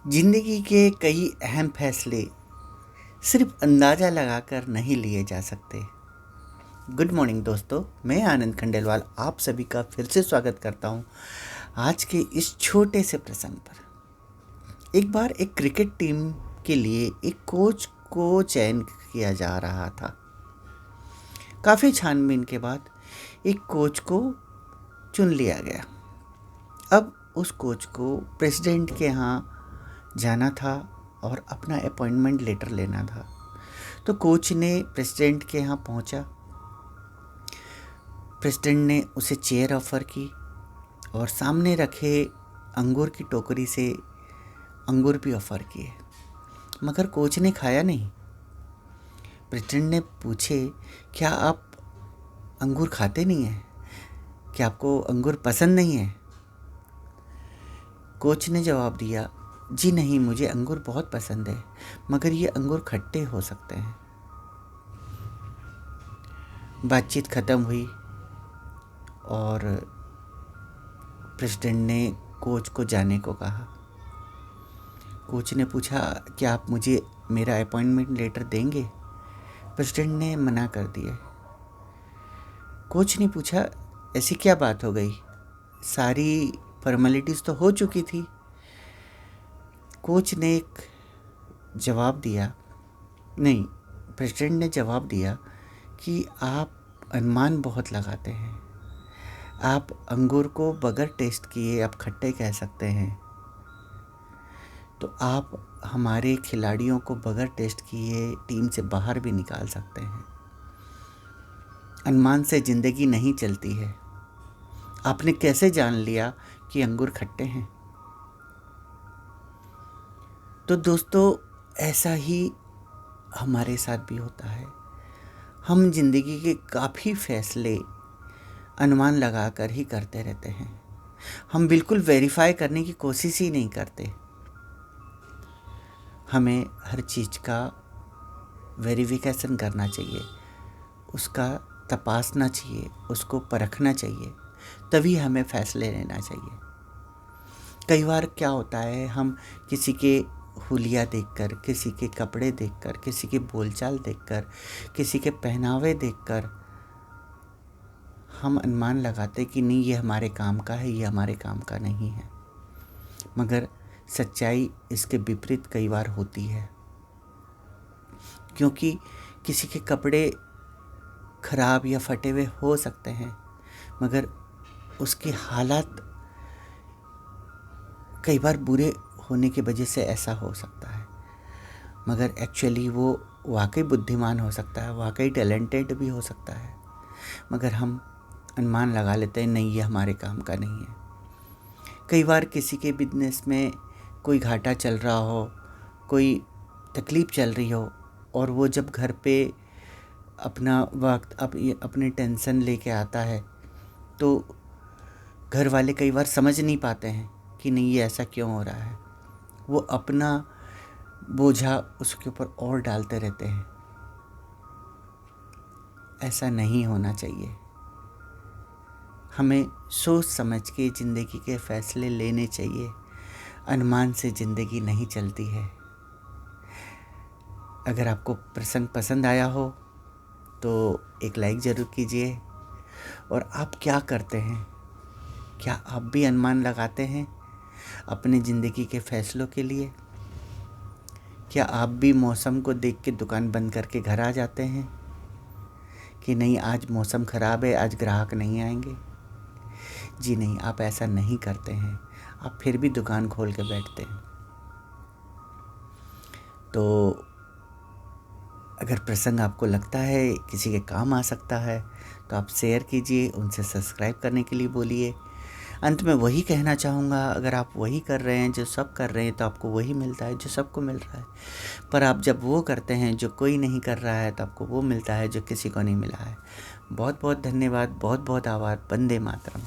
जिंदगी के कई अहम फैसले सिर्फ अंदाज़ा लगाकर नहीं लिए जा सकते। गुड मॉर्निंग दोस्तों, मैं आनंद खंडेलवाल आप सभी का फिर से स्वागत करता हूं आज के इस छोटे से प्रसंग पर। एक बार एक क्रिकेट टीम के लिए एक कोच को चयन किया जा रहा था। काफ़ी छानबीन के बाद एक कोच को चुन लिया गया। अब उस कोच को प्रेसिडेंट के यहाँ जाना था और अपना अपॉइंटमेंट लेटर लेना था। तो कोच ने प्रेसिडेंट के यहाँ पहुँचा। प्रेसिडेंट ने उसे चेयर ऑफ़र की और सामने रखे अंगूर की टोकरी से अंगूर भी ऑफ़र किए, मगर कोच ने खाया नहीं। प्रेसिडेंट ने पूछे, क्या आप अंगूर खाते नहीं हैं? क्या आपको अंगूर पसंद नहीं है? कोच ने जवाब दिया, जी नहीं, मुझे अंगूर बहुत पसंद है, मगर ये अंगूर खट्टे हो सकते हैं। बातचीत ख़त्म हुई और प्रेसिडेंट ने कोच को जाने को कहा। कोच ने पूछा, क्या आप मुझे मेरा अपॉइंटमेंट लेटर देंगे? प्रेसिडेंट ने मना कर दिया। कोच ने पूछा, ऐसी क्या बात हो गई? सारी फॉर्मेलिटीज़ तो हो चुकी थी। कोच ने एक जवाब दिया, नहीं, प्रेसिडेंट ने जवाब दिया कि आप अनुमान बहुत लगाते हैं। आप अंगूर को बगैर टेस्ट किए आप खट्टे कह सकते हैं, तो आप हमारे खिलाड़ियों को बगैर टेस्ट किए टीम से बाहर भी निकाल सकते हैं। अनुमान से ज़िंदगी नहीं चलती है। आपने कैसे जान लिया कि अंगूर खट्टे हैं? तो दोस्तों, ऐसा ही हमारे साथ भी होता है। हम जिंदगी के काफ़ी फैसले अनुमान लगाकर ही करते रहते हैं। हम बिल्कुल वेरीफाई करने की कोशिश ही नहीं करते। हमें हर चीज़ का वेरिफिकेशन करना चाहिए, उसका तपासना चाहिए, उसको परखना चाहिए, तभी हमें फैसले लेना चाहिए। कई बार क्या होता है, हम किसी के हुलिया देखकर, किसी के कपड़े देखकर, किसी के बोलचाल देखकर, किसी के पहनावे देखकर हम अनुमान लगाते कि नहीं, ये हमारे काम का है, ये हमारे काम का नहीं है। मगर सच्चाई इसके विपरीत कई बार होती है, क्योंकि किसी के कपड़े खराब या फटे हुए हो सकते हैं, मगर उसके हालात कई बार बुरे होने की वजह से ऐसा हो सकता है। मगर एक्चुअली वो वाकई बुद्धिमान हो सकता है, वाकई टैलेंटेड भी हो सकता है, मगर हम अनुमान लगा लेते हैं, नहीं, ये हमारे काम का नहीं है। कई बार किसी के बिजनेस में कोई घाटा चल रहा हो, कोई तकलीफ़ चल रही हो, और वो जब घर पे अपना वक्त अपने टेंशन लेके आता है, तो घर वाले कई बार समझ नहीं पाते हैं कि नहीं, ये ऐसा क्यों हो रहा है। वो अपना बोझा उसके ऊपर और डालते रहते हैं। ऐसा नहीं होना चाहिए। हमें सोच समझ के ज़िंदगी के फ़ैसले लेने चाहिए। अनुमान से ज़िंदगी नहीं चलती है। अगर आपको प्रसंग पसंद आया हो तो एक लाइक ज़रूर कीजिए। और आप क्या करते हैं? क्या आप भी अनुमान लगाते हैं अपनी ज़िंदगी के फ़ैसलों के लिए? क्या आप भी मौसम को देख के दुकान बंद करके घर आ जाते हैं कि नहीं, आज मौसम ख़राब है, आज ग्राहक नहीं आएंगे? जी नहीं, आप ऐसा नहीं करते हैं। आप फिर भी दुकान खोल के बैठते हैं। तो अगर प्रसंग आपको लगता है किसी के काम आ सकता है तो आप शेयर कीजिए, उनसे सब्सक्राइब करने के लिए बोलिए। अंत में वही कहना चाहूँगा, अगर आप वही कर रहे हैं जो सब कर रहे हैं तो आपको वही मिलता है जो सबको मिल रहा है। पर आप जब वो करते हैं जो कोई नहीं कर रहा है तो आपको वो मिलता है जो किसी को नहीं मिला है। बहुत बहुत धन्यवाद, बहुत बहुत आभार। वंदे मातरम।